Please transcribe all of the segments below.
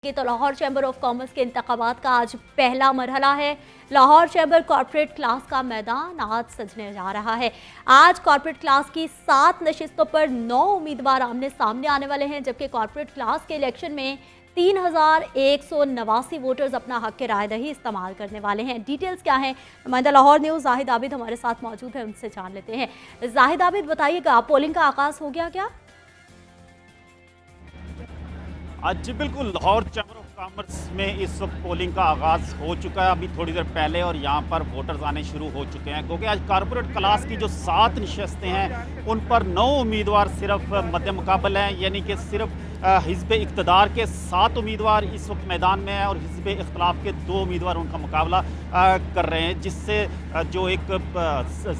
कि तो Lahore chamber of commerce के इंतखाबात का आज पहला मरहला है। लाहौर चैम्बर कॉर्पोरेट क्लास का मैदान आज सजने जा रहा है। आज कॉर्पोरेट क्लास की 7 नशिस्तों पर 9 उम्मीदवार आमने सामने आने वाले हैं, जबकि कॉर्पोरेट क्लास के इलेक्शन में 3189 वोटर्स अपना हक के रायदही इस्तेमाल करने वाले हैं। डिटेल्स क्या हैं, नुमाइंदा लाहौर न्यूज़ जाहिद आबिद हमारे साथ मौजूद है, उनसे जान लेते हैं। जाहिद आबिद, बताइएगा, पोलिंग का आगाज हो गया क्या? जी बिल्कुल, लाहौर चैम्बर ऑफ कॉमर्स में इस वक्त पोलिंग का आगाज़ हो चुका है अभी थोड़ी देर पहले, और यहाँ पर वोटर्स आने शुरू हो चुके हैं क्योंकि आज कॉर्पोरेट क्लास की जो 7 नशस्तें हैं उन पर 9 उम्मीदवार सिर्फ मद्दे मुकाबल हैं, यानी कि सिर्फ हिज़्ब इक़्तिदार के 7 उम्मीदवार इस वक्त मैदान में हैं और हिज़्ब इख्तिलाफ के 2 उम्मीदवार उनका मुकाबला कर रहे हैं, जिससे जो एक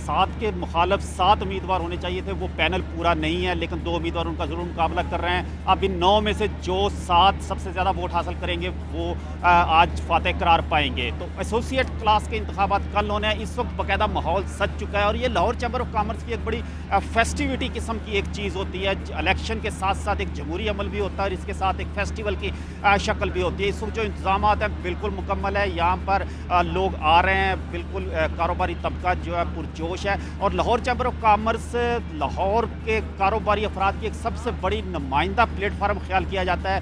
7 के मुखालफ 7 उम्मीदवार होने चाहिए थे वो पैनल पूरा नहीं है, लेकिन 2 उम्मीदवार उनका ज़रूर मुकाबला कर रहे हैं। अब इन 9 में से जो 7 सबसे ज़्यादा वोट हासिल करेंगे वो आज फातेह करार पाएंगे। तो एसोसिएट क्लास के इंतखाबात कल होने हैं। इस वक्त बाकायदा माहौल सज चुका है और ये लाहौर चैम्बर ऑफ कॉमर्स की एक बड़ी फेस्टिविटी किस्म की एक चीज़ होती है। इलेक्शन के साथ साथ एक जमहूरी अमल भी होता है और इसके साथ एक फेस्टिवल की शक्ल भी होती है। इस वक्त जो इंतजाम हैं बिल्कुल मुकम्मल है। यहाँ पर लोग आ रहे हैं, बिल्कुल कारोबारी तबका जो है पुरजोश है और Lahore chamber of commerce Lahore के कारोबारी अफराद की एक सबसे बड़ी नुमाइंदा प्लेटफार्म ख्याल किया जाता है,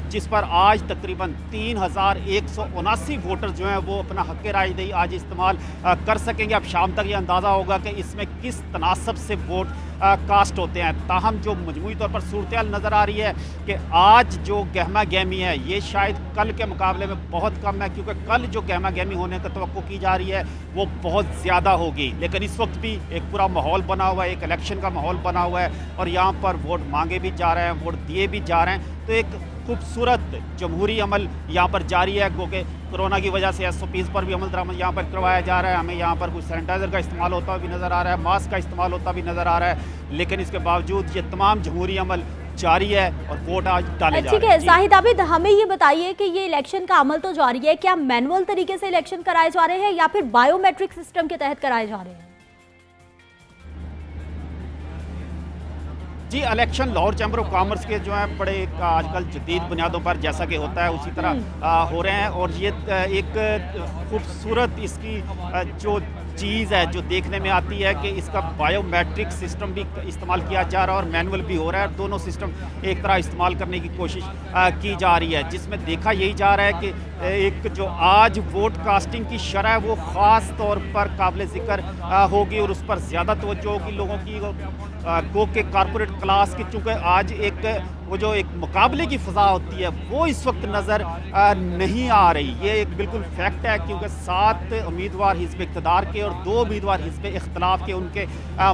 जिस पर आज तकरीबन 3179 वोटर जो हैं वो अपना हक रायदही आज इस्तेमाल कर सकेंगे। अब शाम तक ये अंदाज़ा होगा कि इसमें किस तनासब से वोट कास्ट होते हैं। ताहम जो मजमूई तौर पर सूरत नज़र आ रही है कि आज जो गहमा गहमी है ये शायद कल के मुकाबले में बहुत कम है, क्योंकि कल जो गहमा गहमी होने का तवक्को की जा रही है वो बहुत ज़्यादा होगी। लेकिन इस वक्त भी एक पूरा माहौल बना हुआ है, एक इलेक्शन का माहौल बना हुआ है और यहाँ पर वोट मांगे भी जा रहे हैं, वोट दिए भी जा रहे हैं। तो एक खूबसूरत जमहूरी अमल यहाँ पर जारी है, क्योंकि कोरोना की वजह से SOPs पर भी अमल दरामद यहाँ पर करवाया जा रहा है। हमें यहाँ पर कुछ सैनिटाइज़र का इस्तेमाल होता भी नज़र आ रहा है, मास्क का इस्तेमाल होता भी नज़र आ रहा है, लेकिन इसके बावजूद ये तमाम जमहूरी अमल जारी है और वोट आज डाले जा रहे हैं। ठीक है जाहिद आबिद, हमें ये बताइए कि ये इलेक्शन का अमल तो जारी है, क्या मैनुअल तरीके से इलेक्शन कराए जा रहे हैं या फिर बायोमेट्रिक सिस्टम के तहत कराए जा रहे हैं? जी, election Lahore chamber of commerce के जो है बड़े आजकल जदीद बुनियादों पर जैसा कि होता है उसी तरह हो रहे हैं और ये एक खूबसूरत इसकी जो चीज़ है जो देखने में आती है कि इसका बायोमेट्रिक सिस्टम भी इस्तेमाल किया जा रहा है और मैनुअल भी हो रहा है। दोनों सिस्टम एक तरह इस्तेमाल करने की कोशिश की जा रही है, जिसमें देखा यही जा रहा है कि एक जो आज वोट कास्टिंग की शरह वो ख़ास तौर पर काबिल ज़िक्र होगी और उस पर ज़्यादा तवज्जो होगी लोगों की गो के कॉर्पोरेट क्लास की, चूँकि आज एक वो जो एक मुकाबले की फ़ज़ा होती है वो इस वक्त नज़र नहीं आ रही। ये एक बिल्कुल फैक्ट है, क्योंकि 7 उम्मीदवार हिज़्ब इक़्तिदार के और 2 उम्मीदवार हिज़्ब इख्तिलाफ के उनके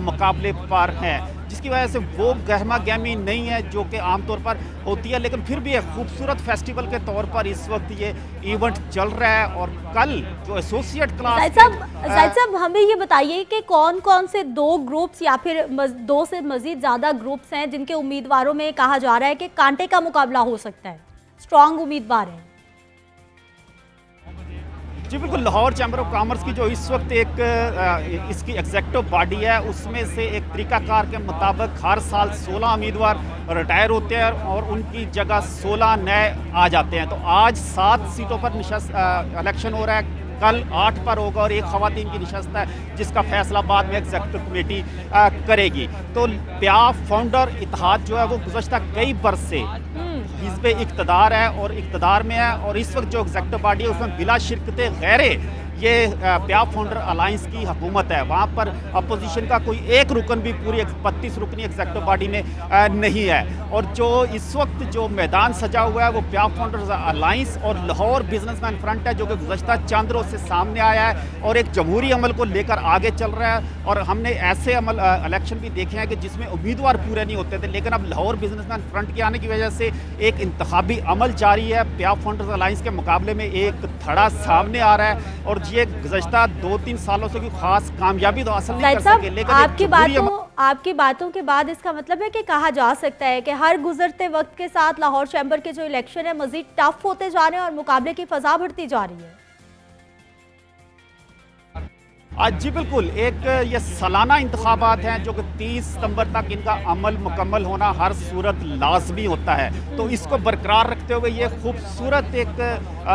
मुकाबले पर हैं, जिसकी वजह से वो गहमा गहमी नहीं है जो कि आमतौर पर होती है। लेकिन फिर भी एक खूबसूरत फेस्टिवल के तौर पर इस वक्त ये इवेंट चल रहा है और कल जो एसोसिएट क्लास जाहिद साहब हमें ये बताइए कि कौन कौन से 2 ग्रुप्स या फिर 2 से मजीद ज़्यादा ग्रुप्स हैं जिनके उम्मीदवारों में कहा जा रहा है कि कांटे का मुकाबला हो सकता है, स्ट्रॉन्ग उम्मीदवार हैं? जी बिल्कुल, लाहौर चैम्बर ऑफ कॉमर्स की जो इस वक्त एक इसकी एग्जेक्टिव बॉडी है उसमें से एक तरीकाकार के मुताबिक हर साल 16 उम्मीदवार रिटायर होते हैं और उनकी जगह 16 नए आ जाते हैं। तो आज 7 सीटों पर इलेक्शन हो रहा है, कल 8 पर होगा और एक ख़वातीन की नशस्त है जिसका फैसला बाद में एग्जेक्टिव कमेटी करेगी। तो प्याफ फाउंडर इत्तेहाद जो है वो गुज़श्ता कई बरस से हिज़्ब इक़्तिदार है और इक़्तिदार में है और इस वक्त जो एग्जेक्टिव बॉडी है उसमें बिला शिरकत गैरे ये प्याफ फाउंडर अलायंस की हुकूमत है। वहाँ पर अपोजिशन का कोई एक रुकन भी पूरी 32 रुकनी एग्जेक्टिव बॉडी में नहीं है और जो इस वक्त जो मैदान सजा हुआ है वो प्याफ फाउंडर अलायंस और लाहौर बिजनेसमैन फ्रंट है, जो कि गुज़श्ता चंद रोज़ से सामने आया है और एक जमहूरी अमल को लेकर आगे चल रहा है। और हमने ऐसे अमल इलेक्शन भी देखे हैं कि जिसमें उम्मीदवार पूरे नहीं होते थे, लेकिन अब लाहौर बिजनेसमैन फ्रंट के आने की वजह से एक इंतखाबी अमल जारी है। प्याफ फाउंडर्स अलायंस के मुकाबले में एक धड़ा सामने आ रहा है और ये गुज़श्ता 2-3 सालों से कोई खास कामयाबी तो हासिल नहीं कर सके। लेकिन आपकी बातों के बाद इसका मतलब है कि कहा जा सकता है कि हर गुजरते वक्त के साथ लाहौर चैम्बर के जो इलेक्शन है मजीद टफ होते जा रहे हैं और मुकाबले की फ़ज़ा बढ़ती जा रही है। जी बिल्कुल, एक ये सालाना इंतखाबात हैं जो कि 30 सितंबर तक इनका अमल मुकम्मल होना हर सूरत लाजमी होता है। तो इसको बरकरार रखते हुए ये खूबसूरत एक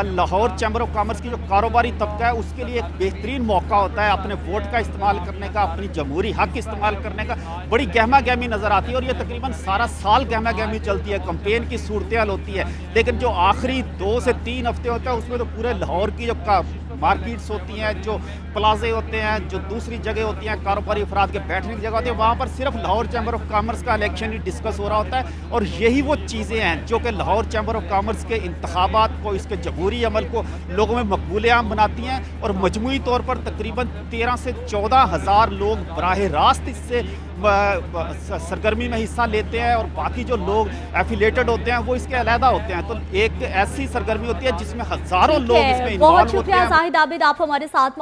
लाहौर चैम्बर ऑफ कॉमर्स की जो कारोबारी तबका है उसके लिए एक बेहतरीन मौका होता है अपने वोट का इस्तेमाल करने का, अपनी जमहूरी हक इस्तेमाल करने का। बड़ी गहमा गहमी नज़र आती है और ये तकरीबन सारा साल गहमा गहमी चलती है, कैंपेन की सूरत हाल होती है। लेकिन जो आखिरी 2 से 3 हफ्ते होता है उसमें तो पूरे लाहौर की जो मार्केट्स होती हैं, जो प्लाजे होते हैं, जो दूसरी जगह होती हैं, कारोबारी अफराद के बैठने की जगह होती है, वहाँ पर सिर्फ लाहौर चैम्बर ऑफ कॉमर्स का इलेक्शन ही डिस्कस हो रहा होता है। और यही वो चीज़ें हैं जो कि लाहौर चैम्बर ऑफ कॉमर्स के इंतखाबात को, इसके जमहूरी अमल को लोगों में मकबूल आम बनाती हैं। और मजमूई तौर पर तकरीबन 13 से 14 हज़ार लोग बराह रास्त इससे सरगर्मी में हिस्सा लेते हैं और बाकी जो लोग एफिलेटेड होते हैं वो इसके अलहदा होते हैं। तो एक ऐसी सरगर्मी होती है जिसमें हज़ारों लोग इसमें बहुत इन्वॉल्व होते शुक्रिया हैं। जाहिद आबिद, आप हमारे साथ